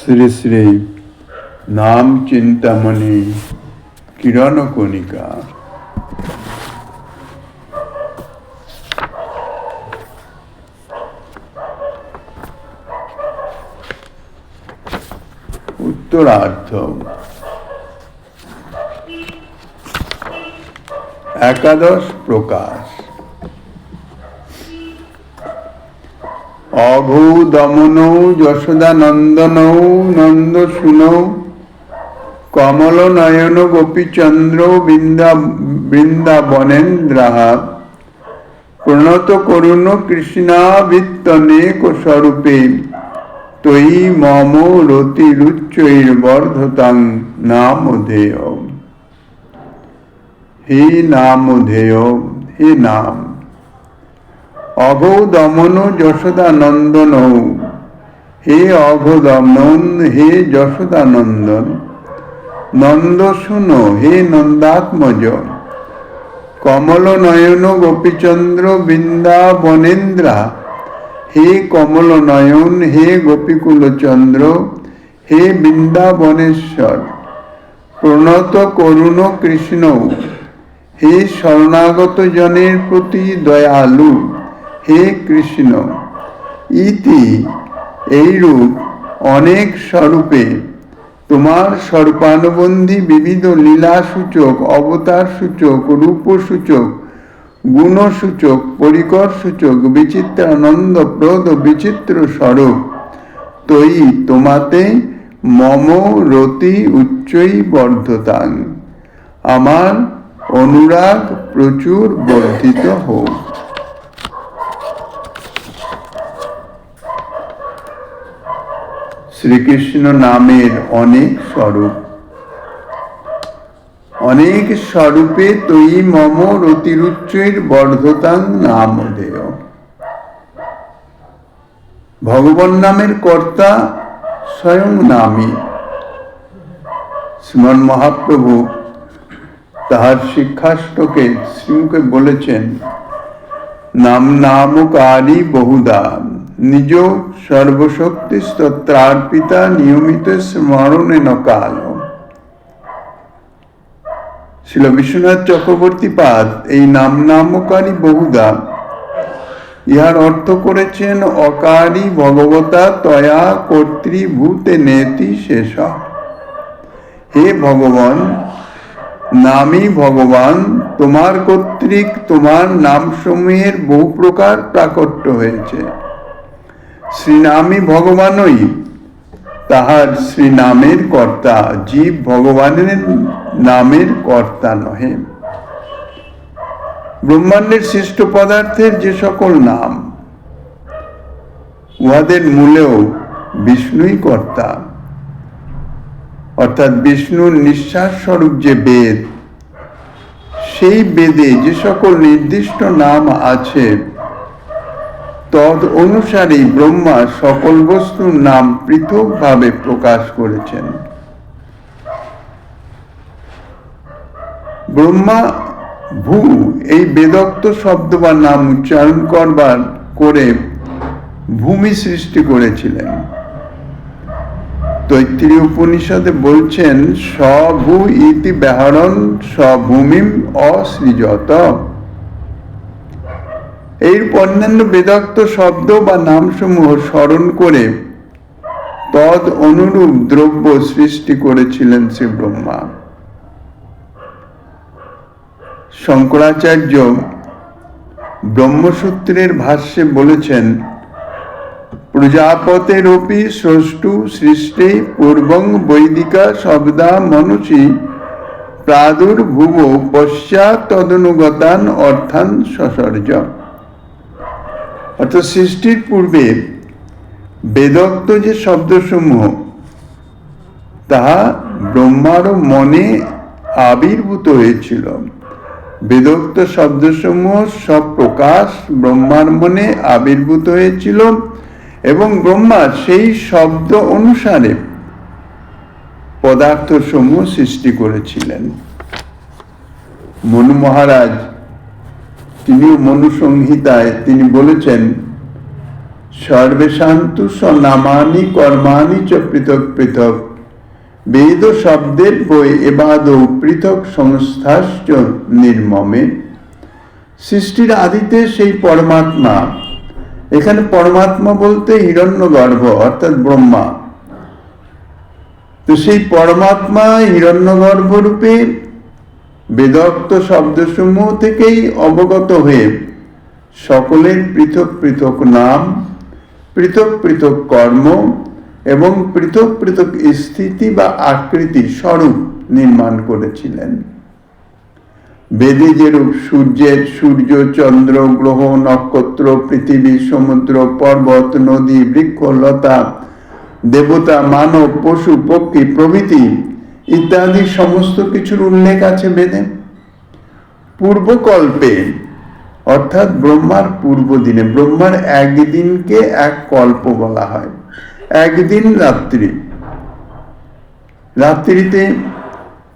শ্রী শ্রী নাম চিন্তামণি কিরণ কণিকা। উত্তরার্ধ। একাদশ প্রকাশ। অঘৌ দমনৌ যশোদানন্দনৌ নন্দসূনৌ কমল নয়ন গোপীচন্দ্র বৃন্দাবনেন্দ্রাঃ প্রণত করুণ কৃষ্ণাবৃত্তনেক স্বরূপে ত্বয়ি মম রতিরুচ্চৈর্বর্ধতাং নামধেয়। হে নামধেয়, হে নাম। অঘৌ দমন যশোদানন্দন, হে অঘদমন, হে যশোদানন্দন। নন্দসূন, হে নন্দাত্মজ। কমল নয়ন গোপীচন্দ্র বৃন্দাবনেন্দ্রা, হে কমল নয়ন, হে গোপীকুলচন্দ্র, হে বৃন্দাবনেশ্বর। প্রণত করুণ কৃষ্ণ, হে শরণাগত জনের প্রতি দয়ালু, হে কৃষ্ণ। ইতি এইরূপ অনেক স্বরূপে তোমার স্বরূপানুবন্ধী বিবিধ লীলাসূচক, অবতারসূচক, রূপসূচক, গুণসূচক, পরিকরসূচক, বিচিত্রানন্দপ্রদ বিচিত্র স্বরূপ তৈ তোমাতে মম রতি উচ্চৈ বর্ধতাং, আমার অনুরাগ প্রচুর বর্ধিত হোক। শ্রীকৃষ্ণ নামের অনেক স্বরূপ। অনেক স্বরূপে তৈ মম রতিরুচ্চৈর বর্ধতাং নামধেয়। ভগবান নামের কর্তা স্বয়ং নামই। শ্রীমন মহাপ্রভু তাহার শিক্ষাষ্টকে শ্রীমুখে বলেছেন, নাম নামকারী বহুদা, নিজ সর্বশক্তি স্তোত্রার্পিতা নিয়মিত স্মরণেন কাল। শ্রীল বিশ্বনাথ চক্রবর্তী পাদ এই নাম নামকারী বহুদা ইহার অর্থ করেছেন অকারী ভগবতা তয়া কর্তৃভূতে নেতি শেষ। হে ভগবান, নামই ভগবান, তোমার কর্তৃক তোমার নামসমূহের বহু প্রকার প্রাকট্য হয়েছে। শ্রীনামই ভগবানই তাহার শ্রীনামের কর্তা, জীব ভগবানের নামের কর্তা নহে। ব্রহ্মাণ্ডের সৃষ্ট পদার্থের যে সকল নাম, উহাদের মূলেও বিষ্ণুই কর্তা। অর্থাৎ বিষ্ণুর নিঃশ্বাস স্বরূপ যে বেদ, সেই বেদে যে সকল নির্দিষ্ট নাম আছে, তদ অনুসারেই ব্রহ্মা সকল বস্তুর নাম পৃথকভাবে প্রকাশ করেছেন। ব্রহ্মা ভূ এই বেদোক্ত শব্দ বা নাম উচ্চারণ করবার করে ভূমি সৃষ্টি করেছিলেন। তৈত্তিরীয় উপনিষদে বলছেন, স্বভূ ইতি ব্যাহরণ স্বভূমিম অসৃজত। এই অন্যান্য বেদোক্ত শব্দ বা নামসমূহ স্মরণ করে তদ অনুরূপ দ্রব্য সৃষ্টি করেছিলেন শ্রী ব্রহ্মা। শঙ্করাচার্য ব্রহ্মসূত্রের ভাষ্যে বলেছেন, প্রজাপতেরপি স্রষ্টু সৃষ্টে পূর্বং বৈদিকা শব্দা মনুষী প্রাদুর্ভুব পশ্চাৎ তদনুগতান অর্থান সসর্জ। অর্থাৎ সৃষ্টির পূর্বে বেদোক্ত যে শব্দসমূহ, তাহা ব্রহ্মারও মনে আবির্ভূত হয়েছিল। বেদোক্ত শব্দসমূহ সব প্রকাশ ব্রহ্মার মনে আবির্ভূত হয়েছিল এবং ব্রহ্মা সেই শব্দ অনুসারে পদার্থসমূহ সৃষ্টি করেছিলেন। মনু মহারাজ তিনিও মনুসংহিতায় তিনি বলেছেন, সর্বেশান্তু নামানি কর্মাণি চ পৃথক পৃথক বেদ শব্দের বই এবাদৌ পৃথক সংস্থাশ্চ নির্মমে। সৃষ্টির আদিতে সেই পরমাত্মা, এখানে পরমাত্মা বলতে হিরণ্যগর্ভ অর্থাৎ ব্রহ্মা, তো সেই পরমাত্মা হিরণ্যগর্ভ রূপে বেদোক্ত শব্দসমূহ থেকেই অবগত হয়ে সকলের পৃথক পৃথক নাম, পৃথক পৃথক কর্ম এবং পৃথক পৃথক স্থিতি বা আকৃতি স্বরূপ নির্মাণ করেছিলেন। বেদে যেরূপ সূর্য, চন্দ্র, গ্রহ, নক্ষত্র, পৃথিবী, সমুদ্র, পর্বত, নদী, বৃক্ষ, লতা, দেবতা, মানব, পশু, পক্ষী প্রভৃতি ইত্যাদি সমস্ত কিছুর উল্লেখ আছে বেদে। পূর্বকল্পে অর্থাৎ ব্রহ্মার পূর্ব দিনে, ব্রহ্মার একদিনকে এক কল্প বলা হয়। একদিন রাত্রিতে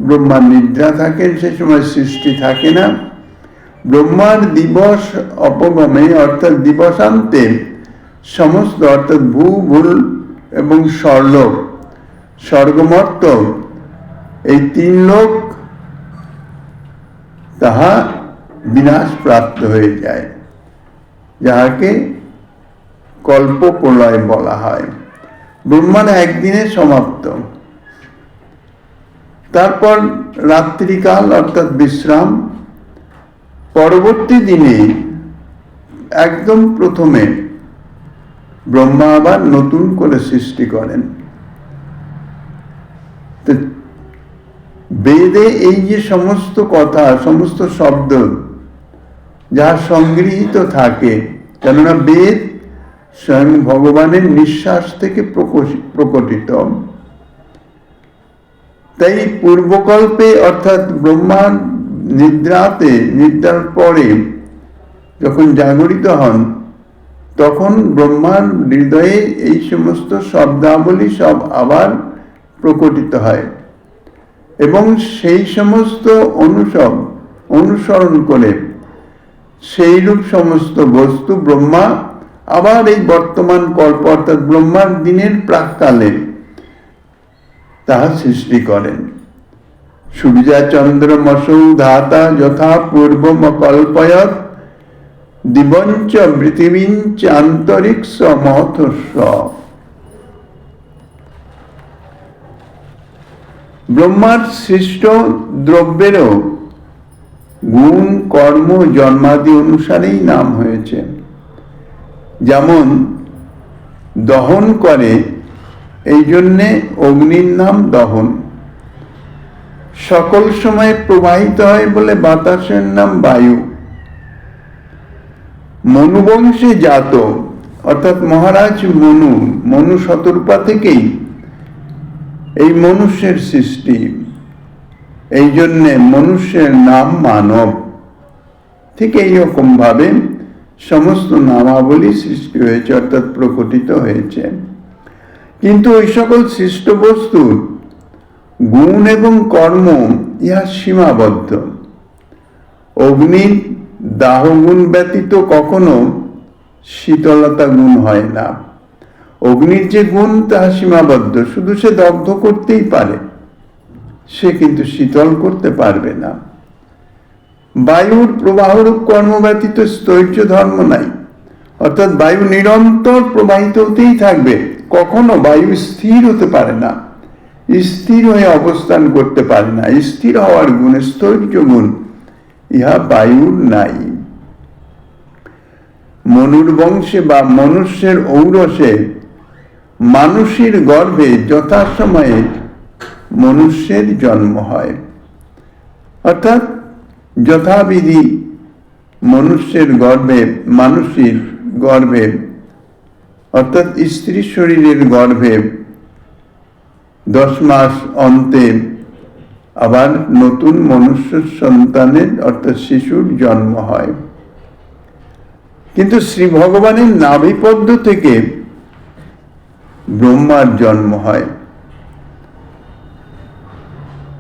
ব্রহ্মার নিদ্রা থাকেন, সে সময় সৃষ্টি থাকে না। ব্রহ্মার দিবস অপগমে অর্থাৎ দিবসান্তে সমস্ত অর্থাৎ ভূ-ভূল এবং স্বর্লোক, স্বর্গমর্ত এই তিন লোক তাহা বিনাশ প্রাপ্ত হয়ে যায়, যাহাকে কল্প প্রলয় বলা হয়। ব্রহ্মার একদিনে সমাপ্ত। তারপর রাত্রিকাল অর্থাৎ বিশ্রাম। পরবর্তী দিনে একদম প্রথমে ব্রহ্মা আবার নতুন করে সৃষ্টি করেন। বেদে এই যে সমস্ত কথা, সমস্ত শব্দ যাহা সংগৃহীত থাকে, কেননা বেদ স্বয়ং ভগবানের নিঃশ্বাস থেকে প্রকটিত, তাই পূর্বকল্পে অর্থাৎ ব্রহ্মার নিদ্রার পরে যখন জাগরিত হন, তখন ব্রহ্মার হৃদয়ে এই সমস্ত শব্দাবলী সব আবার প্রকটিত হয় এবং সেই সমস্ত অনুসরণ করে সেইরূপ সমস্ত বস্তু ব্রহ্মা আবার এই বর্তমান কল্প অর্থাৎ ব্রহ্মার দিনের প্রাক্কালে তাহা সৃষ্টি করেন। সূর্যা চন্দ্রমসৌ ধাতা যথা পূর্বম কল্পয়ৎ দিবঞ্চ পৃথিবীঞ্চ আন্তরিক্ষ মহতস্ব। ব্রহ্মার সৃষ্ট দ্রব্যেরও গুণ, কর্ম, জন্মাদি অনুসারেই নাম হয়েছে। যেমন দহন করে, এই জন্যে অগ্নির নাম দহন। সকল সময় প্রবাহিত হয় বলে বাতাসের নাম বায়ু। মনুবংশে জাত অর্থাৎ মহারাজ মনু শতরূপা থেকেই এই মনুষ্যের সৃষ্টি, এই জন্যে মনুষ্যের নাম মানব। ঠিক এইরকম ভাবে সমস্ত নামাবলী সৃষ্টি হয়েছে অর্থাৎ প্রকটিত হয়েছে। কিন্তু ওই সকল সৃষ্ট বস্তুর গুণ এবং কর্ম ইহা সীমাবদ্ধ। অগ্নির দাহ গুণ ব্যতীত কখনো শীতলতা গুণ হয় না। অগ্নির যে গুণ তাহা সীমাবদ্ধ, শুধু সে দগ্ধ করতেই পারে, সে কিন্তু শীতল করতে পারবে না। বায়ুর প্রবাহরূপ কর্ম ব্যতীত স্থৈর্য ধর্ম নাই, অর্থাৎ বায়ু নিরন্তর প্রবাহিত হতেই থাকবে, কখনো বায়ু স্থির হতে পারে না, স্থির হয়ে অবস্থান করতে পারে না। স্থির হওয়ার গুণ, স্থৈর্য গুণ ইহা বায়ুর নাই। মনুর বংশে বা মনুষ্যের ঔরসে মানুষের গর্ভে যথাসময়ে মনুষ্যের জন্ম হয়, অর্থাৎ যথাবিধি মনুষ্যের গর্ভে, মানুষের গর্ভে অর্থাৎ স্ত্রী শরীরের গর্ভে 10 মাস অন্তে আবার নতুন মনুষ্য সন্তানের অর্থাৎ শিশুর জন্ম হয়। কিন্তু শ্রী ভগবানের নাভিপদ্ম থেকে ব্রহ্মার জন্ম হয়।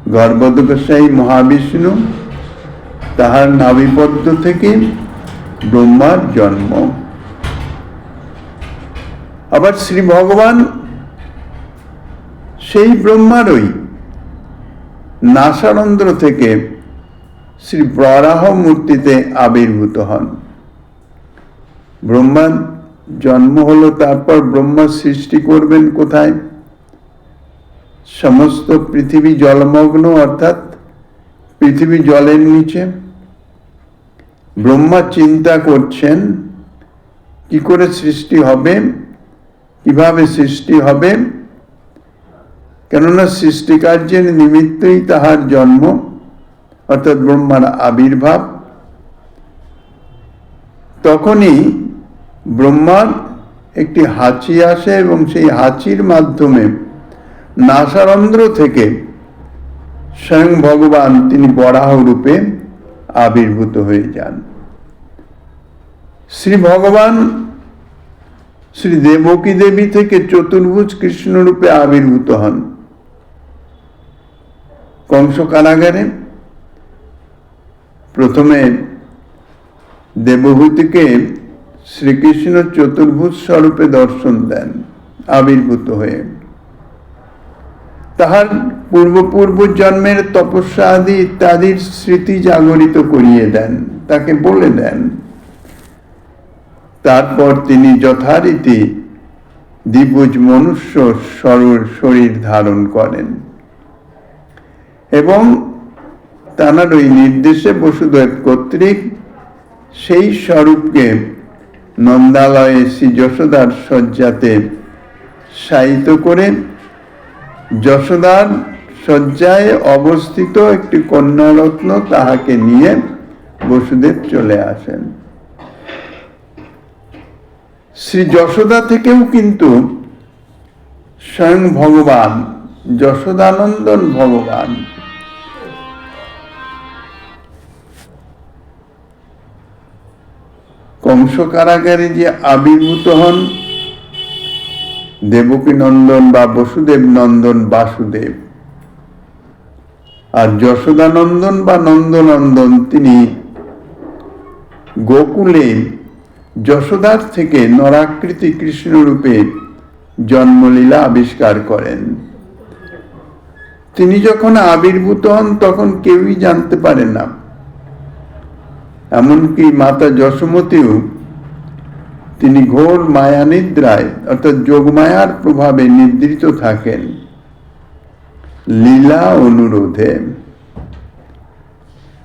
গর্ভোদকশায়ী মহাবিষ্ণু, তাহার নাভিপদ্ম থেকে ব্রহ্মার জন্ম। আবার শ্রী ভগবান সেই ব্রহ্মারই নাসারন্ধ্র থেকে শ্রী বরাহ মূর্তিতে আবির্ভূত হন। ব্রহ্মার জন্ম হলো, তারপর ব্রহ্মা সৃষ্টি করবেন কোথায়? সমস্ত পৃথিবী জলমগ্ন, অর্থাৎ পৃথিবী জলের নিচে। ব্রহ্মা চিন্তা করছেন কি করে সৃষ্টি হবে, কিভাবে সৃষ্টি হবে, কেননা সৃষ্টিকার্যের নিমিত্তই তাহার জন্ম, অর্থাৎ ব্রহ্মার আবির্ভাব। তখনই ব্রহ্মার একটি হাঁচি আসে এবং সেই হাঁচির মাধ্যমে নাসারন্ধ্র থেকে স্বয়ং ভগবান তিনি বরাহ রূপে আবির্ভূত হয়ে যান। শ্রী ভগবান শ্রী দেবকী দেবী থেকে চতুর্ভুজ কৃষ্ণ রূপে আবির্ভূত হন কংস কারাগারে। প্রথমে দেবহূতিকে শ্রীকৃষ্ণ চতুর্ভুজ স্বরূপে দর্শন দেন আবির্ভূত হয়ে। তাহার পূর্ব জন্মের তপস্যা আদি ইত্যাদির স্মৃতি জাগরিত করিয়ে দেন, তাকে বলে দেন। তারপর তিনি যথারীতি দ্বিভুজ মনুষ্য শরীর ধারণ করেন এবং তাঁর ওই নির্দেশে বসুদেব কর্তৃক সেই স্বরূপকে নন্দালয়ে শ্রী যশোদার শয্যাতে শায়িত করে যশোদার শয্যায় অবস্থিত একটি কন্যারত্ন তাহাকে নিয়ে বসুদেব চলে আসেন। শ্রী যশোদা থেকেও কিন্তু স্বয়ং ভগবান যশোদানন্দন ভগবান কংস কারাগারে যে আবির্ভূত হন, দেবকী নন্দন বা বসুদেব নন্দন বাসুদেব, আর যশোদানন্দন বা নন্দনন্দন তিনি গোকুলে যশোদার থেকে নরাকৃতি কৃষ্ণ রূপে জন্মলীলা আবিষ্কার করেন। তিনি যখন আবির্ভূত হন তখন কেউই জানতে পারে না, এমনকি মাতা যশোমতীও তিনি ঘোর মায়া নিদ্রায় অর্থাৎ যোগমায়ার প্রভাবে নিদ্রিত থাকেন লীলা অনুরোধে।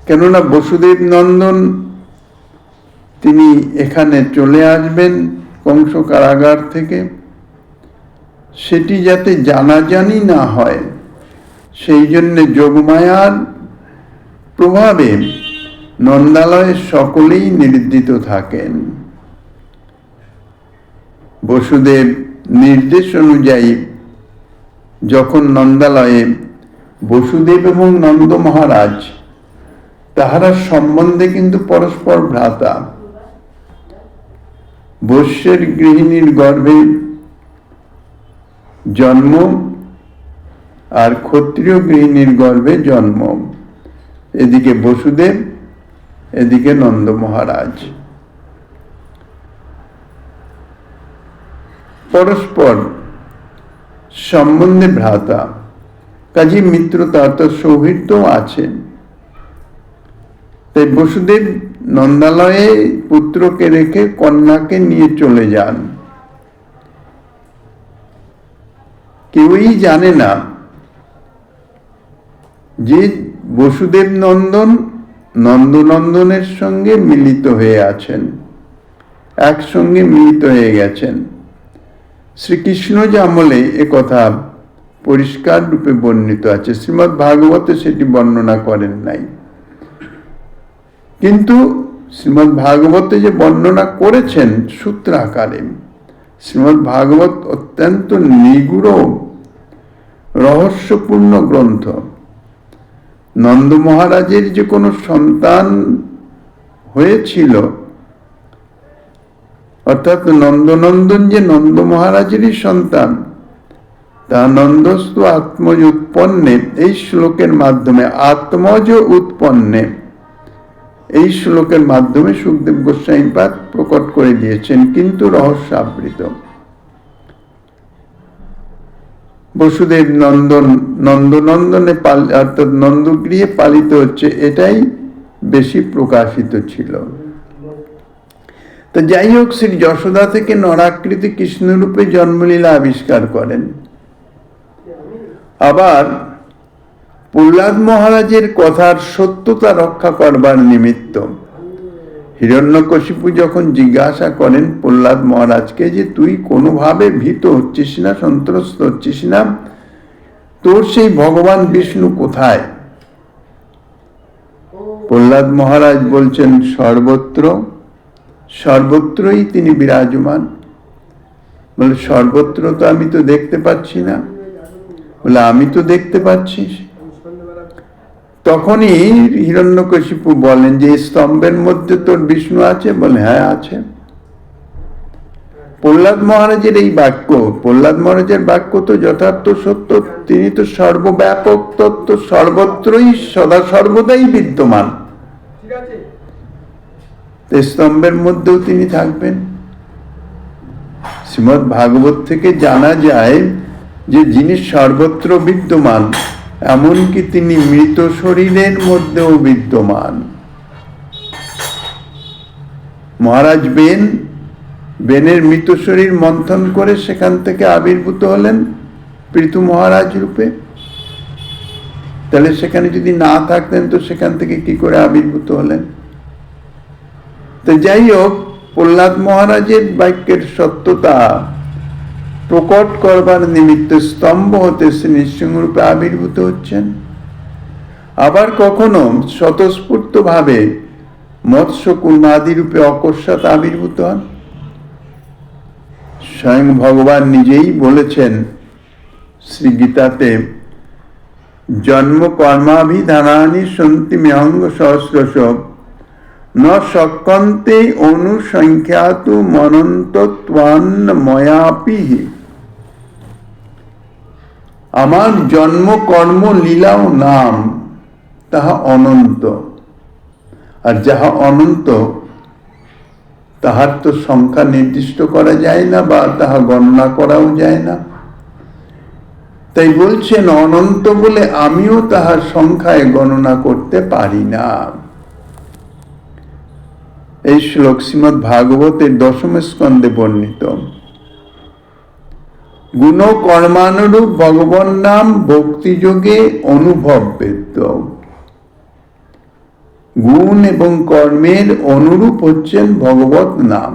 কেননা বসুদেব নন্দন তিনি এখানে চলে আসবেন কংস কারাগার থেকে, সেটি যাতে জানাজানি না হয় সেই জন্য যোগমায়ার প্রভাবে নন্দালয়ে সকলেই নির্দিত থাকেন। বসুদেব নির্দেশ অনুযায়ী যখন নন্দালয়ে বসুদেব এবং নন্দ মহারাজ তাহারা সম্বন্ধে কিন্তু পরস্পর ভ্রাতা, বৈশ্যের গৃহিণীর গর্ভে জন্ম আর ক্ষত্রিয় গৃহিণীর গর্ভে জন্ম, এদিকে বসুদেব এদিকে নন্দ মহারাজ, পরস্পর সম্বন্ধে ভ্রাতা, কাজী মিত্রতা অর্থাৎ সৌহৃদ্য আছে। তাই বসুদেব নন্দালয়ে পুত্রকে রেখে কন্যাকে নিয়ে চলে যান। কেউই জানে না যে বসুদেব নন্দন নন্দনন্দনের সঙ্গে মিলিত হয়ে আছেন, একসঙ্গে মিলিত হয়ে গেছেন। শ্রীকৃষ্ণ যে আমলে একথা পরিষ্কার রূপে বর্ণিত আছে, শ্রীমদ্ ভাগবতে সেটি বর্ণনা করেন নাই, কিন্তু শ্রীমদ্ ভাগবতে যে বর্ণনা করেছেন সূত্র আকারে, শ্রীমদ্ ভাগবত অত্যন্ত নিগূঢ় রহস্যপূর্ণ গ্রন্থ। নন্দ মহারাজের যে কোনো সন্তান হয়েছিল, অর্থাৎ নন্দনন্দন যে নন্দ মহারাজেরই সন্তান, তা নন্দস্তু আত্মজ উৎপন্নে, এই শ্লোকের মাধ্যমে আত্মজ উৎপন্নে, এই শ্লোকের মাধ্যমে সুখদেব গোস্বামীপাদ প্রকট করে দিয়েছেন, কিন্তু রহস্যাবৃত। বসুদেব নন্দনন্দনে অর্থাৎ নন্দগৃহে পালিত হচ্ছে, এটাই বেশি প্রকাশিত ছিল। তো যাই হোক, শ্রী যশোদা থেকে নরাকৃতি কৃষ্ণরূপে জন্মলীলা আবিষ্কার করেন। আবার প্রহ্লাদ মহারাজের কথার সত্যতা রক্ষা করবার নিমিত্ত হিরণ্যকশিপু যখন জিজ্ঞাসা করেন প্রহ্লাদ মহারাজকে যে তুই কোনোভাবে ভীত হচ্ছিস না, সন্ত্রস্ত হচ্ছিস না, তোর সেই ভগবান বিষ্ণু কোথায়? প্রহ্লাদ মহারাজ বলছেন সর্বত্রই তিনি বিরাজমান। বলে সর্বত্র তো আমি তো দেখতে পাচ্ছি না। বলে আমি তো দেখতে পাচ্ছি। তখনই হিরণ্যকশিপু বলেন যে স্তম্ভের মধ্যে তোর বিষ্ণু আছে? বলে হ্যাঁ আছে। প্রহ্লাদ মহারাজের এই বাক্য, প্রহ্লাদ মহারাজের বাক্য তো যথার্থ সত্য। তিনি তো সর্বব্যাপক তত্ত্ব, সর্বত্রই সদা সর্বদাই বিদ্যমান। স্তম্ভের মধ্যেও তিনি থাকবেন। শ্রীমদ্ ভাগবত থেকে জানা যায় যে যিনি সর্বত্র বিদ্যমান, এমনকি তিনি মৃত শরীরের মধ্যেও বিদ্যমান। মহারাজ বেনের মৃত শরীর মন্থন করে সেখান থেকে আবির্ভূত হলেন পৃথু মহারাজ রূপে। তাহলে সেখানে যদি না থাকতেন তো সেখান থেকে কি করে আবির্ভূত হলেন? তো যাই হোক, প্রহ্লাদ মহারাজের বাক্যের সত্যতা প্রকট করবার নিমিত্ত স্তম্ভ হতে শ্রী নৃসিংহরূপে আবির্ভূত হচ্ছেন। আবার কখনো স্বতঃস্ফূর্ত ভাবে মৎস্য কুর্মাদি রূপে অকস্মাৎ আবির্ভূত হন। স্বয়ং ভগবান নিজেই বলেছেন শ্রী গীতাতে, জন্ম কর্মাভিধানানি সন্তি মেহঙ্গ সহস্রশ ন শক্যন্তে অনুসংখ্যাতু মনন্তত্বান্ন ময়াপি। আমার জন্ম কর্ম লীলা ও নাম তাহা অনন্ত, আর যাহা অনন্ত তাহার তো সংখ্যা নির্দিষ্ট করা যায় না বা তাহা গণনা করাও যায় না। তাই বলছেন অনন্ত বলে আমিও তাহার সংখ্যায় গণনা করতে পারি না। এই শ্লোক শ্রীমদ্ ভাগবতের 10ম স্কন্ধে বর্ণিত। গুণ কর্মানুরূপ ভগবান নাম ভক্তিযোগে অনুভব বেদ্য। গুণ এবং কর্মের অনুরূপ হচ্ছেন ভগবত নাম।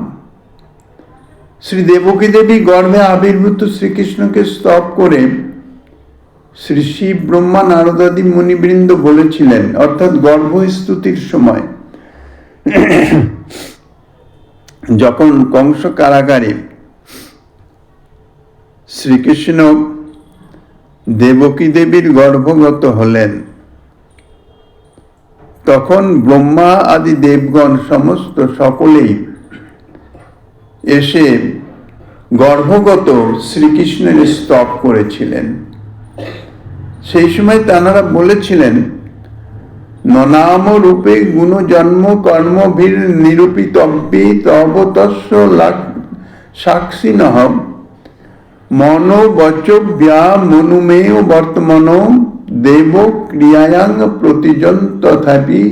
শ্রী দেবকী দেবী গর্ভে আবির্ভূত শ্রীকৃষ্ণকে স্তব করে শ্রী শিব ব্রহ্মা নারদাদি মুনিবৃন্দ বলেছিলেন, অর্থাৎ গর্ভস্তুতির সময় যখন কংস কারাগারে শ্রীকৃষ্ণ দেবকী দেবীর গর্ভগত হলেন, তখন ব্রহ্মা আদি দেবগণ সমস্ত সকলেই এসে গর্ভগত শ্রীকৃষ্ণের স্তব করেছিলেন। সেই সময় তাঁরা বলেছিলেন, ননাম রূপে গুণ জন্ম কর্মভীর নিরূপিতব্যে তব তস্য সাক্ষিণঃ মনোবচব্যা মনুমেয় বর্তমান দেব ক্রিয়ায়াং প্রতিজন তথাপি।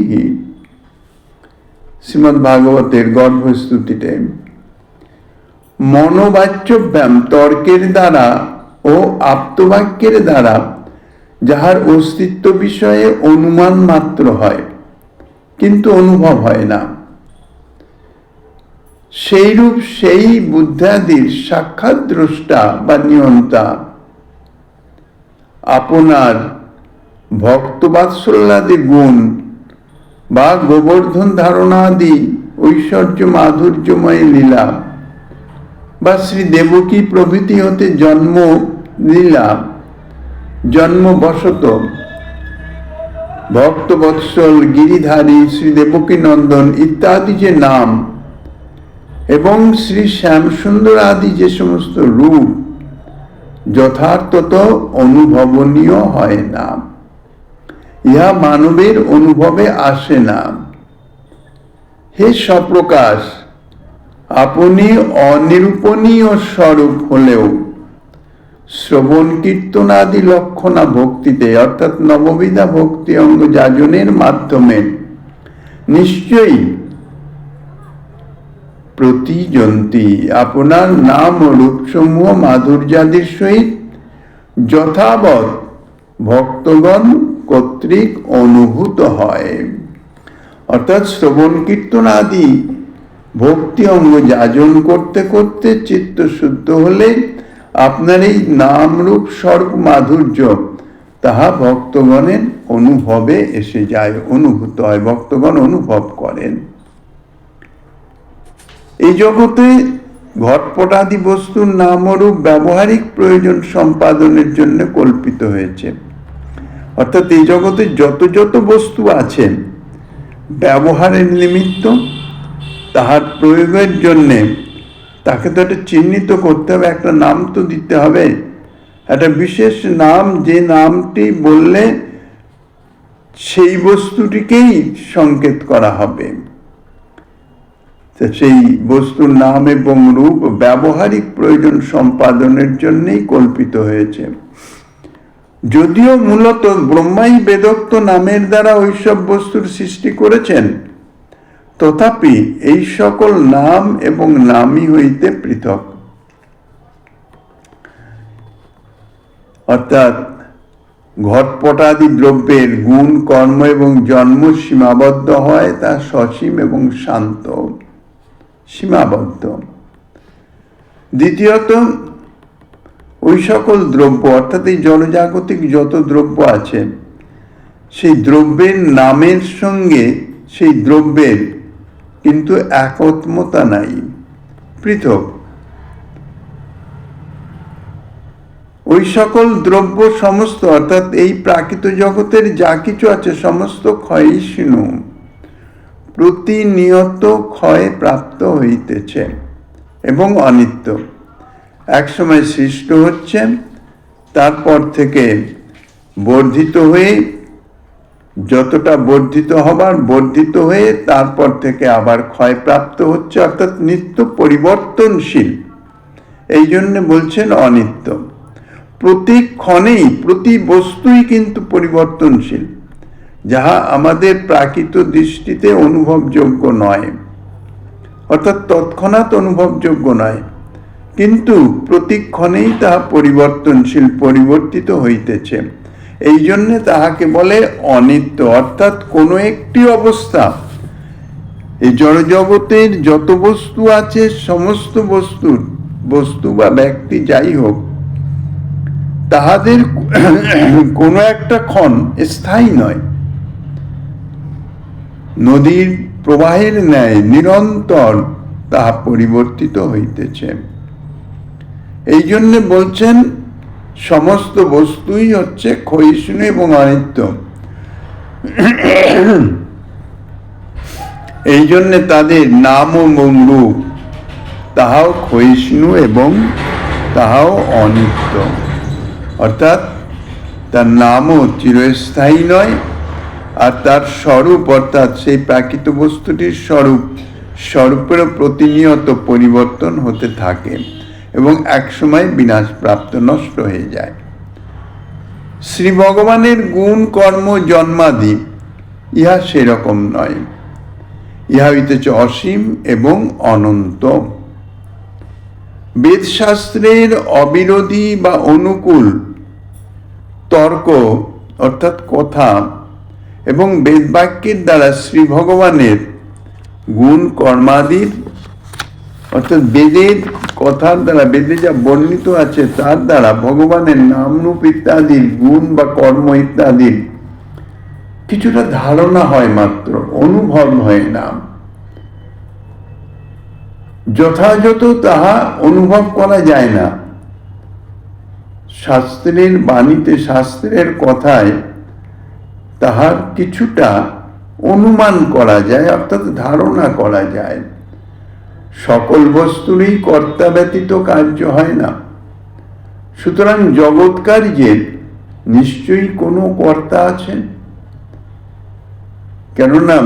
শ্রীমদ্ ভাগবতের গর্ভস্তুতিতে মনোবাচ্যব্যাম তর্কের দ্বারা ও আপ্তবাক্যের দ্বারা যাহার অস্তিত্ব বিষয়ে অনুমান মাত্র হয় কিন্তু অনুভব হয় না, সেইরূপ সেই বুদ্ধাদির সাক্ষাৎ দ্রষ্টা বা নিয়ন্তা আপনার ভক্তবাৎসল্যাদি গুণ বা গোবর্ধন ধারণাদি ঐশ্বর্য মাধুর্যময় লীলা বা শ্রী দেবকী প্রভৃতি হতে জন্ম লীলা, জন্মবশত ভক্তবৎসল, গিরিধারী, শ্রী দেবকী নন্দন ইত্যাদি যে নাম এবং শ্রী শ্যামসুন্দর আদি যে সমস্ত রূপ যথার্থত অনুভবনীয় হয় না, ইহা মানবের অনুভবে আসে না। হে শ্রবণ কীর্তনাদি লক্ষণা ভক্তিতে অর্থাৎ নববিধা ভক্তি অঙ্গ যাজনের মাধ্যমে নিশ্চয়ই প্রতিজন্তি আপনার নাম ও রূপসমূহ মাধুর্যাদির সহিত যথাবৎ ভক্তগণ কর্তৃক অনুভূত হয়। অর্থাৎ শ্রবণ কীর্তন আদি ভক্তি অঙ্গ যাজন করতে করতে চিত্ত শুদ্ধ হলে আপনার এই নাম রূপ স্বরূপ মাধুর্য তাহা ভক্তগণের অনুভবে এসে যায়, অনুভূত হয়, ভক্তগণ অনুভব করেন। এই জগতে ঘটপটাদি বস্তুর নাম ও রূপ ব্যবহারিক প্রয়োজন সম্পাদনের জন্য কল্পিত হয়েছে। অর্থাৎ এই জগতে যত যত বস্তু আছে ব্যবহারের নিমিত্ত, তাহার প্রয়োগের জন্যে তাকে তো একটা চিহ্নিত করতে হবে, একটা নাম তো দিতে হবে, একটা বিশেষ নাম, যে নামটি বললে সেই বস্তুটিকেই সংকেত করা হবে। সেই বস্তুর নাম এবং রূপ ব্যবহারিক প্রয়োজন সম্পাদনের জন্যই কল্পিত হয়েছে। যদিও মূলত ব্রহ্মাই বেদোক্ত নামের দ্বারা ওইসব বস্তুর সৃষ্টি করেছেন, তথাপি এই সকল নাম এবং নামই হইতে পৃথক। অর্থাৎ ঘটপটাদি দ্রব্যের গুণ, কর্ম এবং জন্ম সীমাবদ্ধ হয়, তা সসীম এবং শান্ত, সীমাবদ্ধ। দ্বিতীয়ত, ওই সকল দ্রব্য অর্থাৎ এই জড়জাগতিক যত দ্রব্য আছে, সেই দ্রব্যের নামের সঙ্গে সেই দ্রব্যের কিন্তু একত্মতা নাই, পৃথক। ওই সকল দ্রব্য সমস্ত অর্থাৎ এই প্রাকৃত জগতের যা কিছু আছে সমস্ত ক্ষয়িষ্ণু, প্রতিনিয়ত ক্ষয় প্রাপ্ত হইতেছে এবং অনিত্য। একসময় সৃষ্ট হচ্ছে, তারপর থেকে বর্ধিত হয়ে, যতটা বর্ধিত হবার বর্ধিত হয়ে তারপর থেকে আবার ক্ষয়প্রাপ্ত হচ্ছে, অর্থাৎ নিত্য পরিবর্তনশীল। এই জন্য বলছেন অনিত্য। প্রতি ক্ষণেই প্রতি বস্তুই কিন্তু পরিবর্তনশীল, যাহা আমাদের প্রাকৃত দৃষ্টিতে অনুভবযোগ্য নয়, অর্থাৎ তৎক্ষণাৎ অনুভবযোগ্য নয়, কিন্তু প্রতিক্ষণেই তাহা পরিবর্তনশীল, পরিবর্তিত হইতেছে। এই জন্যে তাহাকে বলে অনিত্য। অর্থাৎ কোনো একটি অবস্থা, এই জড়জগতের যত বস্তু আছে সমস্ত বস্তু বা ব্যক্তি যাই হোক, তাহাদের কোনো একটা ক্ষণ স্থায়ী নয়, নদীর প্রবাহের ন্যায় নিরন্তর তাহা পরিবর্তিত হইতেছে। এই জন্য বলছেন সমস্ত বস্তুই হচ্ছে ক্ষয়িষ্ণু এবং অনিত্য। এই জন্য তাদের নাম এবং রূপ তাহাও ক্ষয়িষ্ণু এবং তাহাও অনিত্য। অর্থাৎ তার নামও চিরস্থায়ী নয়, আর তার স্বরূপ অর্থাৎ সেই প্রাকৃত বস্তুটির স্বরূপেরও প্রতিনিয়ত পরিবর্তন হতে থাকে এবং একসময় বিনাশপ্রাপ্ত, নষ্ট হয়ে যায়। শ্রী ভগবানের গুণ, কর্ম, জন্মাদি ইহা সেরকম নয়, ইহা হইতেছে অসীম এবং অনন্ত। বেদশাস্ত্রের অবিরোধী বা অনুকূল তর্ক অর্থাৎ কথা এবং বেদবাক্যের দ্বারা শ্রী ভগবানের গুণ কর্মাদির অর্থাৎ বেদের কথার দ্বারা, বেদে যা বর্ণিত আছে তার দ্বারা ভগবানের নামরূপ ইত্যাদির গুণ বা কর্ম ইত্যাদির কিছুটা ধারণা হয় মাত্র, অনুভব হয় না। যথাযথ তাহা অনুভব করা যায় না। শাস্ত্রের বাণীতে, শাস্ত্রের কথায় তাহার কিছুটা অনুমান করা যায়, অর্থাৎ ধারণা করা যায়। সকল বস্তুরই কর্তা ব্যতীত কার্য হয় না, সুতরাং জগৎ কার্যের নিশ্চয়ই কোনো কর্তা আছেন, কেননা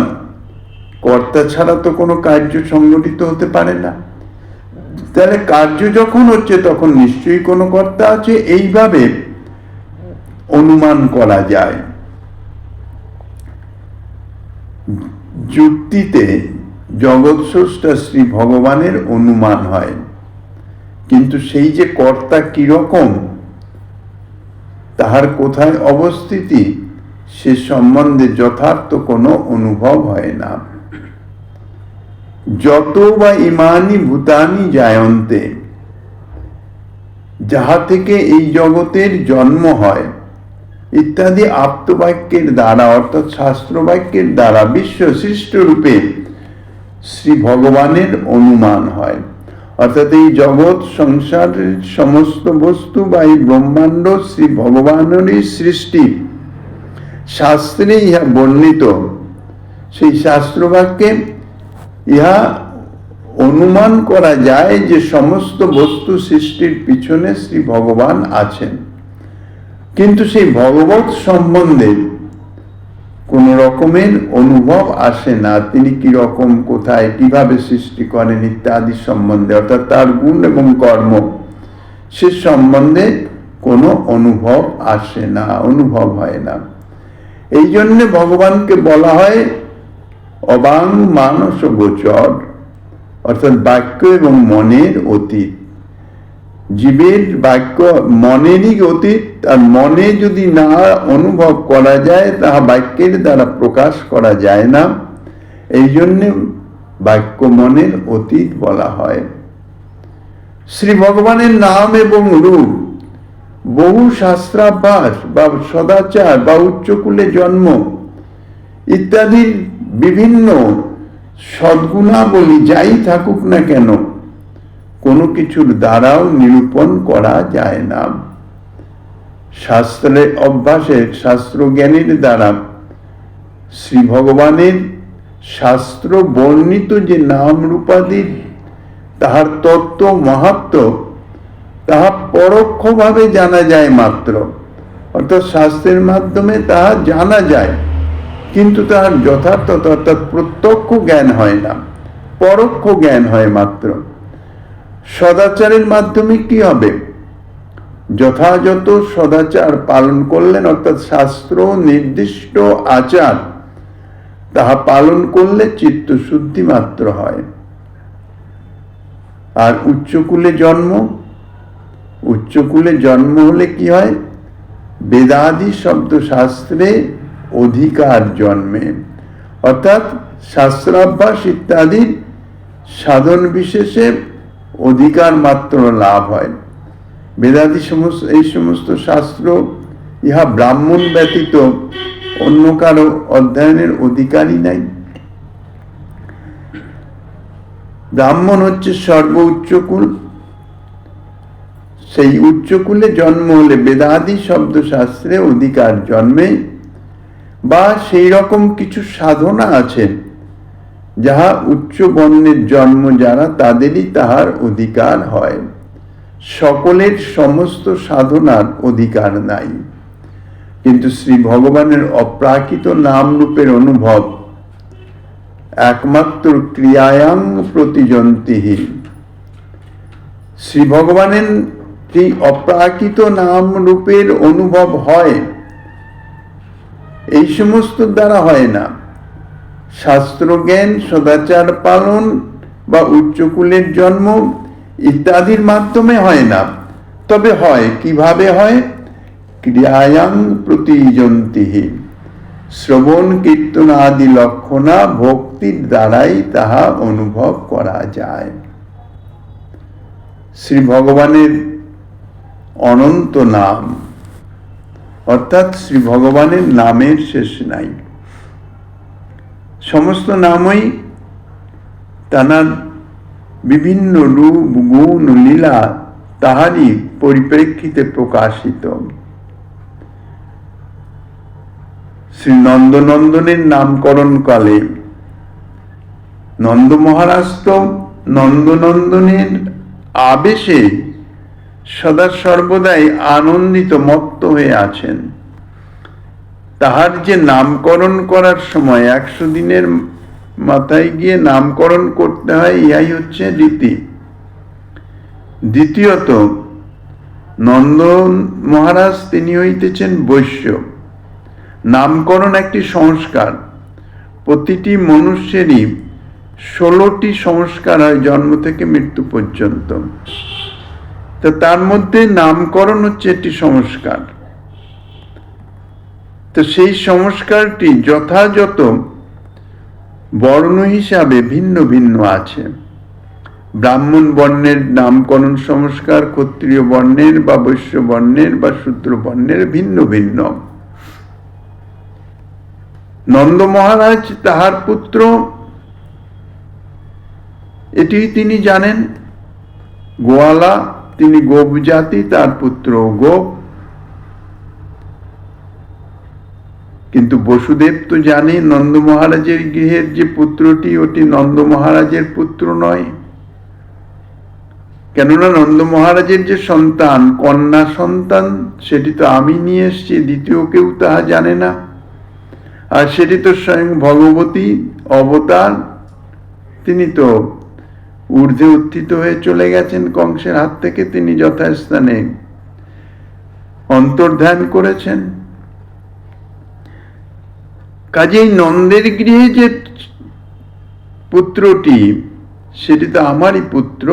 কর্তা ছাড়া তো কোনো কার্য সংগঠিত হতে পারে না। তাহলে কার্য যখন হচ্ছে তখন নিশ্চয়ই কোনো কর্তা আছে, এইভাবে অনুমান করা যায়। যুক্তিতে জগৎ স্রষ্টা শ্রী ভগবানের অনুমান হয়, কিন্তু সেই যে কর্তা কিরকম, তাহার কোথায় অবস্থিতি, সে সম্বন্ধে যথার্থ কোনো অনুভব হয় না। যত বা ইমানি ভূতানি জায়ন্তে, যাহা থেকে এই জগতের জন্ম হয় ইত্যাদি আপ্তবাক্যের দ্বারা অর্থাৎ শাস্ত্র বাক্যের দ্বারা বিশ্ব সৃষ্ট রূপে শ্রী ভগবানের অনুমান হয়। অর্থাৎ এই জগৎ সংসারের সমস্ত বস্তু বা এই ব্রহ্মাণ্ড শ্রী ভগবানেরই সৃষ্টি। শাস্ত্রে ইহা বর্ণিত, সেই শাস্ত্র বাক্যে ইহা অনুমান করা যায় যে সমস্ত বস্তু সৃষ্টির পিছনে শ্রী ভগবান আছেন। কিন্তু সেই ভগবৎ সম্বন্ধে কোন রকমের অনুভব আসে না, তিনি কি রকম, কোথায়, কিভাবে সৃষ্টি করেন ইত্যাদি সম্বন্ধে, অর্থাৎ তার গুণ এবং কর্ম, সে সম্বন্ধে কোনো অনুভব আসে না, অনুভব হয় না। এই জন্য ভগবানকে বলা হয় অবাং মানস গোচর, অর্থাৎ বাক্য এবং মনের অতীত। জীবের বাক্য মনেরই অতীত, আর মনে যদি না অনুভব করা যায় তাহা বাক্যের দ্বারা প্রকাশ করা যায় না। এই জন্যে বাক্য মনের অতীত বলা হয়। শ্রী ভগবানের নাম এবং রূপ বহু শাস্ত্রাভ্যাস বা সদাচার বা উচ্চকুলে জন্ম ইত্যাদির বিভিন্ন সদ্গুণাবলী যাই থাকুক না কেন, কোনো কিছুর দ্বারাও নিরূপণ করা যায় না। শাস্ত্রের অভ্যাসের, শাস্ত্র জ্ঞানের দ্বারা শ্রী ভগবানের শাস্ত্র বর্ণিত যে নাম রূপাদি, তাহার তত্ত্ব মাহাত্ম্য, তাহা পরোক্ষভাবে জানা যায় মাত্র। অর্থাৎ শাস্ত্রের মাধ্যমে তাহা জানা যায়, কিন্তু তাহার যথার্থতা অর্থাৎ প্রত্যক্ষ জ্ঞান হয় না, পরোক্ষ জ্ঞান হয় মাত্র। সদাচারের মাধ্যমে কি হবে? যথাযথ সদাচার পালন করলেন, অর্থাৎ শাস্ত্র নির্দিষ্ট আচার, তাহা পালন করলে চিত্তশুদ্ধি মাত্র হয়। আর উচ্চকুলে জন্ম, উচ্চকুলে জন্ম হলে কি হয়? বেদাদি শব্দ শাস্ত্রে অধিকার জন্মে, অর্থাৎ শাস্ত্রাভ্যাস ইত্যাদি সাধন বিশেষে অধিকার মাত্র লাভ হয়। বেদাদি সমস্ত এই সমস্ত শাস্ত্র ইহা ব্রাহ্মণ ব্যতীত অন্য কারো অধ্যয়নের অধিকারই নাই। ব্রাহ্মণ হচ্ছে সর্ব উচ্চকুল, সেই উচ্চকুলে জন্ম হলে বেদাদি শব্দ শাস্ত্রে অধিকার জন্মে, বা সেই রকম কিছু সাধনা আছে যাহা উচ্চ বর্ণের জন্ম যারা, তাদেরই তাহার অধিকার হয়। সকলের সমস্ত সাধনার অধিকার নাই। কিন্তু শ্রী ভগবানের অপ্রাকৃত নাম রূপের অনুভব একমাত্র ক্রিয়ায়াং প্রতিজন্তিহি। শ্রী ভগবানের যে অপ্রাকৃত নাম রূপের অনুভব হয়, এই সমস্ত দ্বারা হয় না। শাস্ত্র জ্ঞান, সদাচার পালন বা উচ্চকুলের জন্ম ইত্যাদির মাধ্যমে হয় না। তবে হয় কিভাবে হয়? ক্রিয়ায়াং প্রতিজন্তিহি, শ্রবণ কীর্তন আদি লক্ষণা ভক্তির দ্বারাই তাহা অনুভব করা যায়। শ্রী ভগবানের অনন্ত নাম, অর্থাৎ শ্রী ভগবানের নামের শেষ নাই। সমস্ত নামই তাঁর বিভিন্ন রূপ, গুণ, লীলা তাহারই পরিপ্রেক্ষিতে প্রকাশিত। শ্রী নন্দনন্দনের নামকরণ কালে নন্দ মহারাজ তো নন্দনন্দনের আবেশে সদা সর্বদাই আনন্দিত মত্ত হয়ে আছেন। তাহার যে নামকরণ করার সময় 100 দিনের মাথায় গিয়ে নামকরণ করতে হয়, ইহাই হচ্ছে রীতি। দ্বিতীয়ত, নন্দন মহারাজ তিনি হইতেছেন বৈশ্য। নামকরণ একটি সংস্কার। প্রতিটি মনুষ্যেরই 16টি সংস্কার হয় জন্ম থেকে মৃত্যু পর্যন্ত। তো তার মধ্যে নামকরণ হচ্ছে একটি সংস্কার। তো সেই সংস্কারটি যথাযথ বর্ণ হিসাবে ভিন্ন ভিন্ন আছে। ব্রাহ্মণ বর্ণের নামকরণ সংস্কার ক্ষত্রিয় বর্ণের বা বৈশ্য বর্ণের বা শূদ্র বর্ণের ভিন্ন ভিন্ন। নন্দ মহারাজ তাহার পুত্র, এটি তিনি জানেন। গোয়ালা, তিনি গোপ জাতি, তার পুত্র গোপ। কিন্তু বসুদেব তো জানে নন্দ মহারাজের গৃহের যে পুত্রটি, ওটি নন্দ মহারাজের পুত্র নয়। কেননা নন্দ মহারাজের যে সন্তান, কন্যা সন্তান, সেটি তো আমি নিয়ে এসছি, দ্বিতীয় কেউ তাহা জানে না। আর সেটি তো স্বয়ং ভগবতী অবতার, তিনি তো ঊর্ধ্বে উত্থিত হয়ে চলে গেছেন কংসের হাত থেকে, তিনি যথাস্থানে অন্তর্ধান করেছেন। কাজেই নন্দের গৃহে যে পুত্রটি, সেটি তো আমারই পুত্র।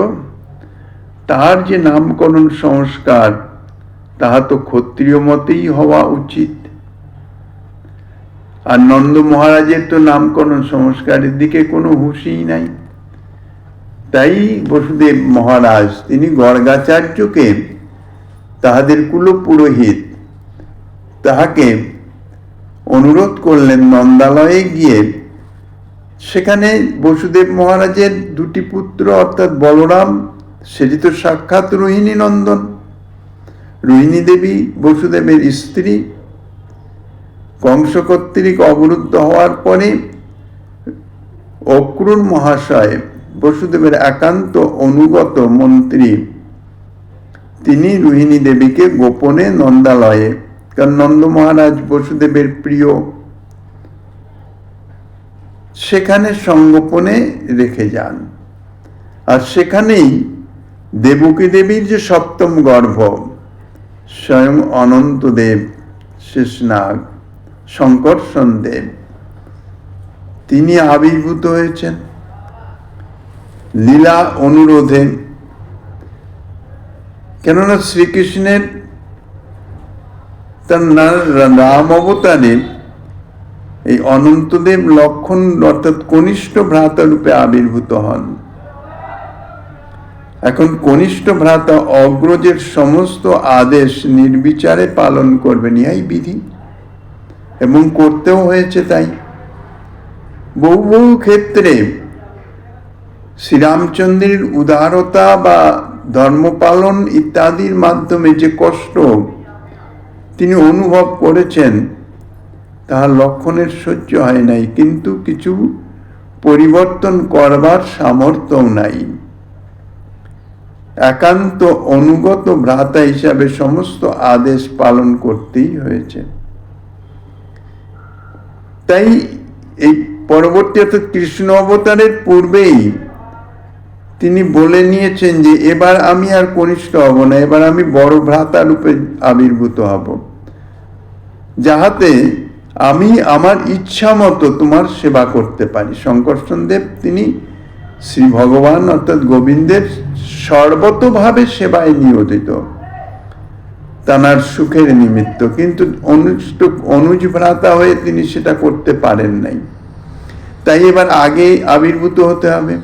তার যে নামকরণ সংস্কার, তাহা তো ক্ষত্রিয় মতেই হওয়া উচিত। আর নন্দ মহারাজের তো নামকরণ সংস্কারের দিকে কোনো হুঁশই নাই। তাই বসুদেব মহারাজ তিনি গর্গাচার্যকে, তাহাদের কুলপুরোহিত, তাহাকে অনুরোধ করলেন নন্দালয়ে গিয়ে। সেখানে বসুদেব মহারাজের দুটি পুত্র, অর্থাৎ বলরাম, সেটি তো সাক্ষাৎ রোহিণী নন্দন। রোহিণী দেবী বসুদেবের স্ত্রী। কংস কর্তৃক অবরুদ্ধ হওয়ার পরে অক্রূর মহাশয়, বসুদেবের একান্ত অনুগত মন্ত্রী, তিনি রোহিণী দেবীকে গোপনে নন্দালয়ে, কারণ নন্দ মহারাজ বসুদেবের প্রিয়, সেখানে সংগোপনে রেখে যান। আর সেখানেই দেবকী দেবীর যে সপ্তম গর্ভ, স্বয়ং অনন্তদেব, শেষনাগ, শঙ্কর্ষণ দেব, তিনি আবির্ভূত হয়েছেন লীলা অনুরোধে। কেননা শ্রীকৃষ্ণের তার রাম অবতারে এই অনন্তদেব লক্ষণ অর্থাৎ কনিষ্ঠ ভ্রাতা রূপে আবির্ভূত হন। এখন কনিষ্ঠ ভ্রাতা অগ্রজের সমস্ত আদেশ নির্বিচারে পালন করবেন, ইহাই বিধি, এবং করতেও হয়েছে। তাই বহু বহু ক্ষেত্রে শ্রীরামচন্দ্রের উদারতা বা ধর্মপালন ইত্যাদির মাধ্যমে যে কষ্ট তিনি অনুভব করেছেন, তাহা লক্ষণের সহ্য হয় নাই, কিন্তু কিছু পরিবর্তন করবার সামর্থ্য নাই। একান্ত অনুগত ভ্রাতা হিসাবে সমস্ত আদেশ পালন করতেই হয়েছে। তাই এই পরবর্তী অর্থাৎ কৃষ্ণ অবতারের পূর্বেই তিনি বলে নিয়েছেন যে এবার আমি আর কনিষ্ঠ হব না, এবার আমি বড় ভ্রাতা রূপে আবির্ভূত হব, যাহাতে আমি আমার ইচ্ছা মতো তোমার সেবা করতে পারি। শঙ্কর্ষণ দেব তিনি শ্রী ভগবান অর্থাৎ গোবিন্দের সর্বতভাবে সেবায় নিয়োজিত, তাঁর সুখের নিমিত্ত, কিন্তু অনুজ ভ্রাতা হয়ে তিনি সেটা করতে পারেন নাই। তাই এবার আগে আবির্ভূত হতে হবে।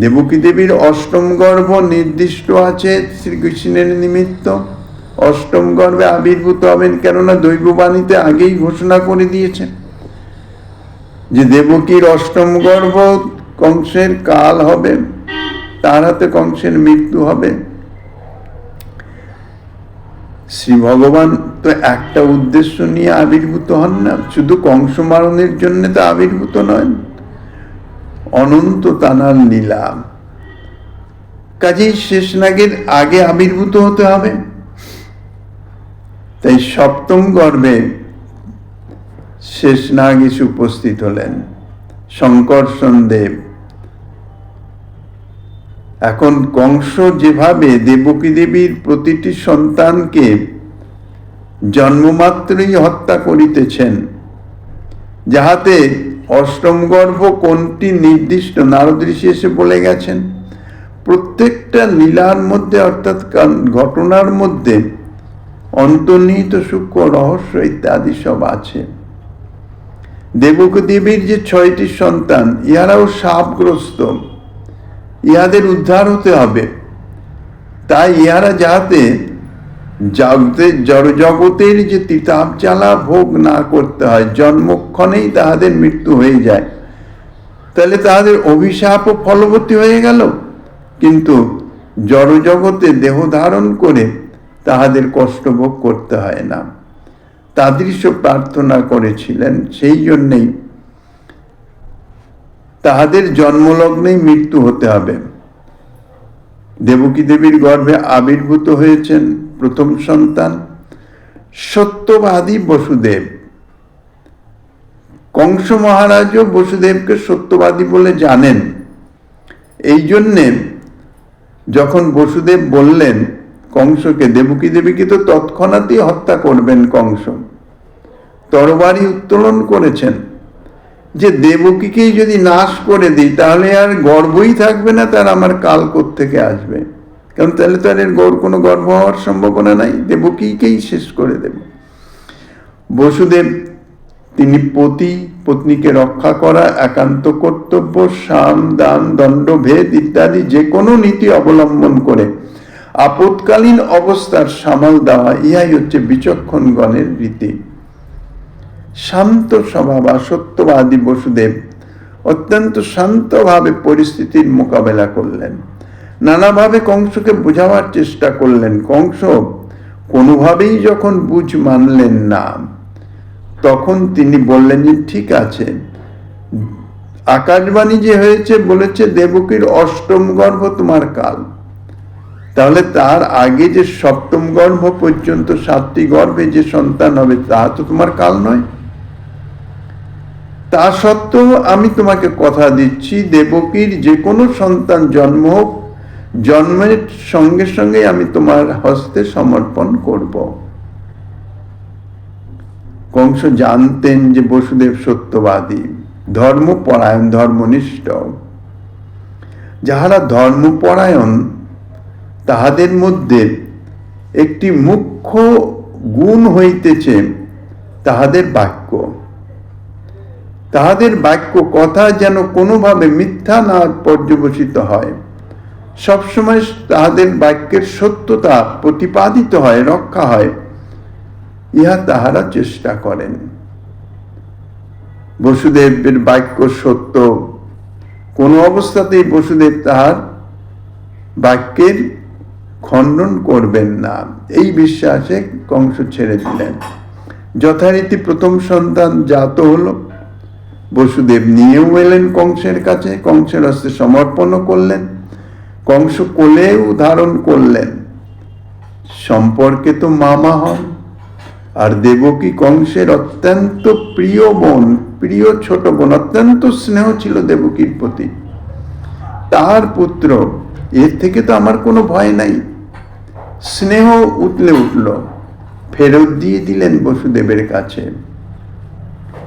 দেবকী দেবীর অষ্টম গর্ভ নির্দিষ্ট আছে শ্রীকৃষ্ণের নিমিত্ত, অষ্টম গর্ভে আবির্ভূত হবেন। কেননা দৈববাণীতে আগেই ঘোষণা করে দিয়েছে যে দেবকীর অষ্টম গর্ভ কংসের কাল হবে, তার হাতে কংসের মৃত্যু হবে। শ্রী ভগবান তো একটা উদ্দেশ্য নিয়ে আবির্ভূত হন না, শুধু কংস মারণের জন্য তো আবির্ভূত নয়, অনন্ত তানার লীলা। কাজেই শেষনাগের আগে আবির্ভূত হতে হবে। তাই সপ্তম গর্ভে শেষনাগ এসে উপস্থিত হলেন। শঙ্কর্ষণ দেব এখন কংস যেভাবে দেবকী দেবীর প্রতিটি সন্তানকে জন্মমাত্রই হত্যা করিতেছেন, যাহাতে অষ্টম গর্ভ কোনটি নির্দিষ্ট নারদ ঋষি এসে বলে গেছেন। প্রত্যেকটা লীলার মধ্যে অর্থাৎ ঘটনার মধ্যে অন্তর্নিহিত সূক্ষ্ম রহস্য ইত্যাদি সব আছে। দেবকী দেবীর যে 6টি সন্তান, ইহারাও শাপগ্রস্ত, ইহাদের উদ্ধার হতে হবে। তাই ইহারা যাতে জড়জগতের যে তিতাব জ্বালা ভোগ না করতে হয়, জন্মক্ষণেই তাহাদের মৃত্যু হয়ে যায়, তাহলে তাহাদের অভিশাপও ফলবতী হয়ে গেল। কিন্তু জড়জগতে দেহ ধারণ করে তাহাদের কষ্ট ভোগ করতে হয় না। তাদৃশ প্রার্থনা করেছিলেন, সেই জন্যেই তাহাদের জন্মলগ্নেই মৃত্যু হতে হবে। দেবকী দেবীর গর্ভে আবির্ভূত হয়েছেন প্রথম সন্তান সত্যবাদী বসুদেব। কংস মহারাজও বসুদেবকে সত্যবাদী বলে জানেন। এই জন্যে যখন বসুদেব বললেন কংসকে, দেবকী দেবীকে তো তৎক্ষণাৎই হত্যা করবেন কংস, তরবারি উত্তোলন করেছেন যে দেবকীকেই যদি নাশ করে দিই তাহলে আর গর্ভই থাকবে না, তার আমার কাল কোত্থেকে আসবে, কারণ তাহলে তো আর এর কোনো গর্ভ হওয়ার সম্ভাবনা নাই, দেবকীকেই শেষ করে দেব। বসুদেব তিনি পত্নীকে রক্ষা করা একান্ত কর্তব্য, সাম দান দণ্ড ভেদ ইত্যাদি যে কোনো নীতি অবলম্বন করে আপৎকালীন অবস্থার সামাল দেওয়া, ইহাই হচ্ছে বিচক্ষণগণের রীতি। শান্ত স্বভাব সত্যবাদী বসুদেব অত্যন্ত শান্তভাবে পরিস্থিতির মোকাবেলা করলেন, নানাভাবে কংসকে বোঝাবার চেষ্টা করলেন। কংস কোনোভাবেই যখন বুঝ মানলেন না, তখন তিনি বললেন যে ঠিক আছে, আকাশবাণী যে হয়েছে বলেছে দেবকীর অষ্টম গর্ভ তোমার কাল, তাহলে তার আগে যে সপ্তম গর্ভ পর্যন্ত 7টি গর্ভে যে সন্তান হবে তা তো তোমার কাল নয়। তা সত্ত্বেও আমি তোমাকে কথা দিচ্ছি, দেবকীর যে কোনো সন্তান জন্ম হোক, জন্মের সঙ্গে সঙ্গে আমি তোমার হস্তে সমর্পণ করব। কংস জানতেন যে বসুদেব সত্যবাদী, ধর্মপরায়ণ, ধর্মনিষ্ঠ। যাহারা ধর্মপরায়ণ তাহাদের মধ্যে একটি মুখ্য গুণ হইতেছে তাহাদের বাক্য। তাহাদের বাক্য কথা যেন কোনোভাবে মিথ্যা না পর্যবসিত হয়, সবসময় তাহাদের বাক্যের সত্যতা প্রতিপাদিত হয়, রক্ষা হয়, ইহা তাহারা চেষ্টা করেন। বসুদেবের বাক্য সত্য, কোনো অবস্থাতেই বসুদেব তাহার বাক্যের খণ্ডন করবেন না, এই বিশ্বাসে কংস ছেড়ে দিলেন। যথারীতি প্রথম সন্তান জাত হল। বসুদেব নিয়েও এলেন কংসের কাছে, কংসের হস্তে সমর্পণও করলেন, কংস কোলেও ধারণ করলেন। সম্পর্কে তো মামা হন, আর দেবকী কংসের অত্যন্ত প্রিয় বোন, প্রিয় ছোট বোন, অত্যন্ত স্নেহ ছিল দেবকীর প্রতি। তার পুত্র, এর থেকে তো আমার কোনো ভয় নাই। স্নেহ উতলে উঠল, ফেরত দিয়ে দিলেন বসুদেবের কাছে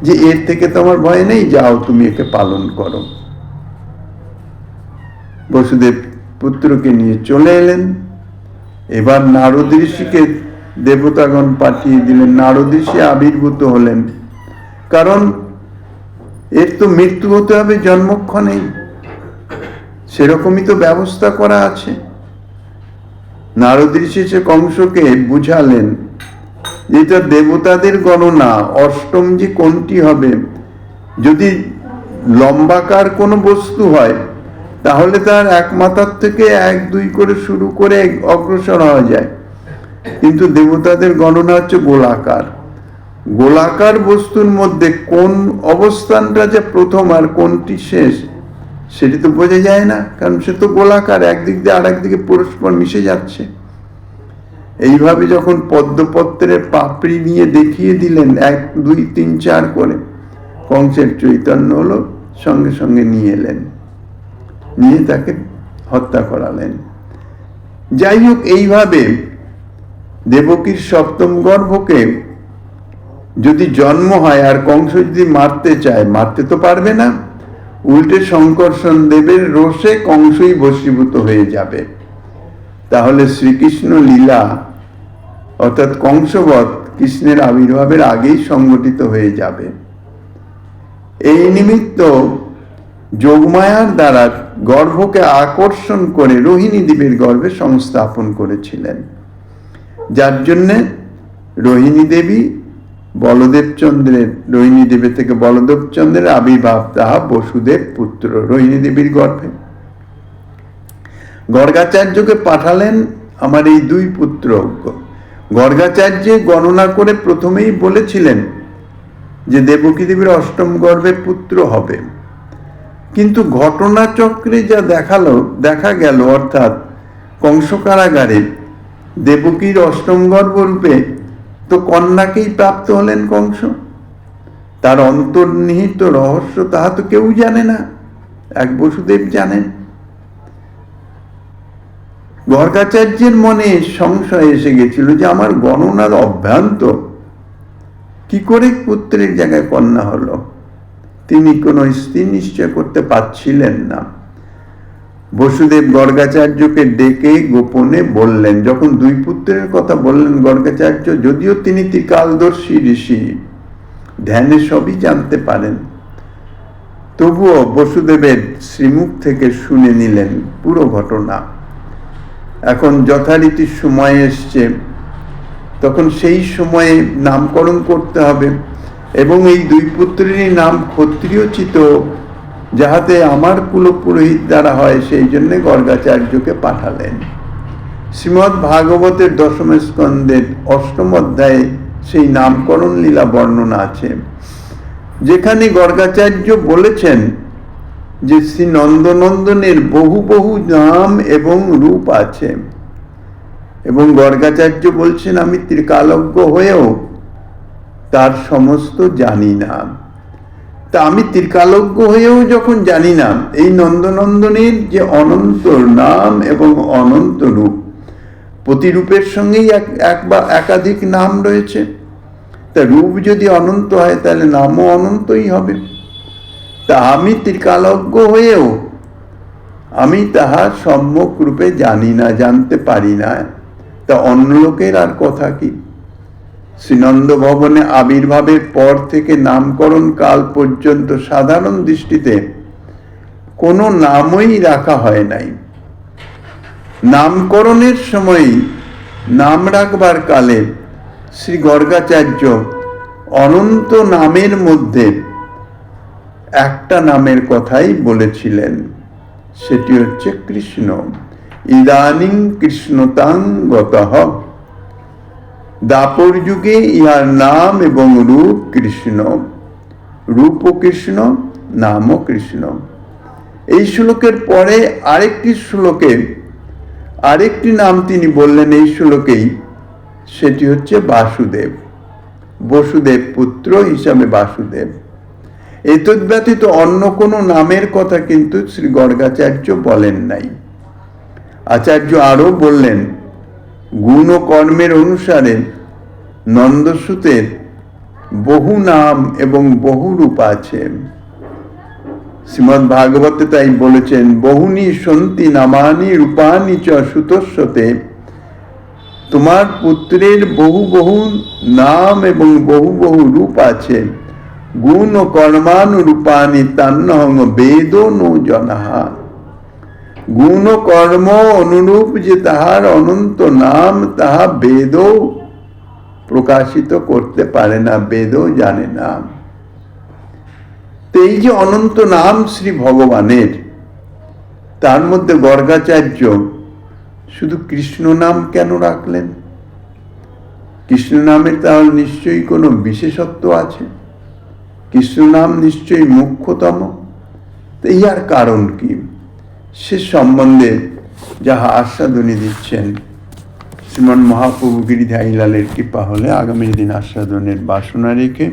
যে এর থেকে তো আমার ভয় নেই, যাও তুমি একে পালন করো। বসুদেব পুত্রকে নিয়ে চলে এলেন। এবার নারদ ঋষিকে দেবতাগণ পাঠিয়ে দিলেন। নারদ ঋষি আবির্ভূত হলেন, কারণ এর তো মৃত্যু হতে হবে জন্মক্ষণেই, সেরকমই তো ব্যবস্থা করা আছে। নারদ ঋষি সে কংসকে বুঝালেন যেটা দেবতাদের গণনা, অষ্টম যে কোনটি হবে, যদি লম্বাকার কোনো বস্তু হয় তাহলে তার এক মাথার থেকে 1, 2 করে শুরু করে অগ্রসর হওয়া যায়, কিন্তু দেবতাদের গণনা হচ্ছে গোলাকার। গোলাকার বস্তুর মধ্যে কোন অবস্থানটা যে প্রথম আর কোনটি শেষ সেটি তো বোঝা যায় না, কারণ সে তো গোলাকার, একদিক দিয়ে আর একদিকে পরস্পর মিশে যাচ্ছে। এইভাবে যখন পদ্মপত্রের পাপড়ি নিয়ে দেখিয়ে দিলেন 1, 2, 3, 4 করে, কংসের চৈতন্য হলো, সঙ্গে সঙ্গে নিয়ে এলেন, নিয়ে তাকে হত্যা করালেন। যাই হোক, এইভাবে দেবকীর সপ্তম গর্ভকে যদি জন্ম হয় আর কংস যদি মারতে চায়, মারতে তো পারবে না, উল্টে শঙ্কর্ষণ দেবের রোষে কংসই বশীভূত হয়ে যাবে। তাহলে শ্রীকৃষ্ণ লীলা অর্থাৎ কংসবধ কৃষ্ণের আবির্ভাবের আগেই সংগঠিত হয়ে যাবে। এই নিমিত্ত যোগমায়ার দ্বারা গর্ভকে আকর্ষণ করে রোহিণী দেবীর গর্ভে সংস্থাপন করেছিলেন, যার জন্যে রোহিণী দেবী রোহিণী দেবী থেকে বলদেবচন্দ্রের আবির্ভাব, তাহা বসুদেব পুত্র রোহিণী দেবীর গর্ভে। গর্গাচার্যকে পাঠালেন আমার এই দুই পুত্র। গর্গাচার্য গণনা করে প্রথমেই বলেছিলেন যে দেবকী দেবীর অষ্টম গর্ভে পুত্র হবে, কিন্তু ঘটনাচক্রে যা দেখা গেল, অর্থাৎ কংস কারাগারে দেবকীর অষ্টম গর্ভ রূপে তো কন্যাকেই প্রাপ্ত হলেন কংস। তার অন্তর্নিহিত রহস্য তাহা তো কেউ জানে না, এক বসুদেব জানেন। গর্গাচার্যের মনে সংশয় এসে গেছিল যে আমার গণনার অভ্রান্ত, কি করে পুত্রের জায়গায় কন্যা হলো। তিনি কোনো স্থির নিশ্চয় করতে পারছিলেন না। বসুদেব গর্গাচার্যকে ডেকে গোপনে বললেন, যখন দুই পুত্রের কথা বললেন গর্গাচার্য, যদিও তিনি ত্রিকালদর্শী ঋষি, ধ্যানে সবই জানতে পারেন, তবুও বসুদেবের শ্রীমুখ থেকে শুনে নিলেন পুরো ঘটনা। এখন যথারীতি সময় এসছে, তখন সেই সময়ে নামকরণ করতে হবে, এবং এই দুই পুত্রেরই নাম ক্ষত্রিয়োচিত, যাহাতে আমার কুলপুরোহিত দ্বারা হয়, সেই জন্য গর্গাচার্যকে পাঠালেন। শ্রীমদ্ ভাগবতের দশম স্কন্ধের অষ্টম অধ্যায়ে সেই নামকরণ লীলা বর্ণনা আছে, যেখানে গর্গাচার্য বলেছেন যে শ্রী নন্দনন্দনের বহু বহু নাম এবং রূপ আছে, এবং গর্গাচার্য বলছেন আমি ত্রিকালজ্ঞ হয়েও তার সমস্ত জানি না। তা আমি ত্রিকালজ্ঞ হয়েও যখন জানি না এই নন্দনন্দনের যে অনন্ত নাম এবং অনন্ত রূপ, প্রতিরূপের সঙ্গেই এক বা একাধিক নাম রয়েছে, তা রূপ যদি অনন্ত হয় তাহলে নামও অনন্তই হবে। তা আমি ত্রিকালজ্ঞ হয়েও আমি তাহার সম্যক রূপে জানি না, জানতে পারি না, তা অন্য লোকের আর কথা কি। শ্রীনন্দ ভবনে আবির্ভাবের পর থেকে নামকরণ কাল পর্যন্ত সাধারণ দৃষ্টিতে কোনো নামই রাখা হয় নাই। নামকরণের সময় নাম রাখবার কালে শ্রী গর্গাচার্য অনন্ত নামের মধ্যে একটা নামের কথাই বলেছিলেন, সেটি হচ্ছে কৃষ্ণ। ইদানিং কৃষ্ণতাং গতঃ, দাপর যুগে ইহার নাম এবং রূপ কৃষ্ণ, রূপও কৃষ্ণ, নামও কৃষ্ণ। এই শ্লোকের পরে আরেকটি শ্লোকে আরেকটি নাম তিনি বললেন এই শ্লোকেই, সেটি হচ্ছে বাসুদেব, বসুদেব পুত্র হিসাবে বাসুদেব। এতদ ব্যতীত অন্য কোনো নামের কথা কিন্তু শ্রী গর্গাচার্য বলেন নাই। আচার্য আরো বললেন, গুণ ও কর্মের অনুসারে নন্দসুতের বহু নাম এবং বহু রূপ আছে। শ্রীমদ্ ভাগবতে তাই বলেছেন, বহুনি সন্তি নামানি রূপানি চ সুতস্বতে, তোমার পুত্রের বহু বহু নাম এবং বহু বহু রূপ আছে। গুণ ও কর্মানুরূপানি তান্নহং বেদ নো জনাহা, গুণ ও কর্ম অনুরূপ যে তাহার অনন্ত নাম, তাহা বেদও প্রকাশিত করতে পারে না, বেদও জানে না। এই যে অনন্ত নাম শ্রী ভগবানের, তার মধ্যে গর্গাচার্য শুধু কৃষ্ণ নাম কেন রাখলেন? কৃষ্ণ নামের তাহলে নিশ্চয়ই কোনো বিশেষত্ব আছে, কৃষ্ণ নাম নিশ্চয়ই মুখ্যতম। ইহার কারণ কি, সে সম্বন্ধে যাহা আস্বাদনী দিচ্ছেন শ্রীমান মহাপ্রভু গিরিধারী লালের কৃপা হলে আগামী দিন আস্বাদনের বাসনা রেখে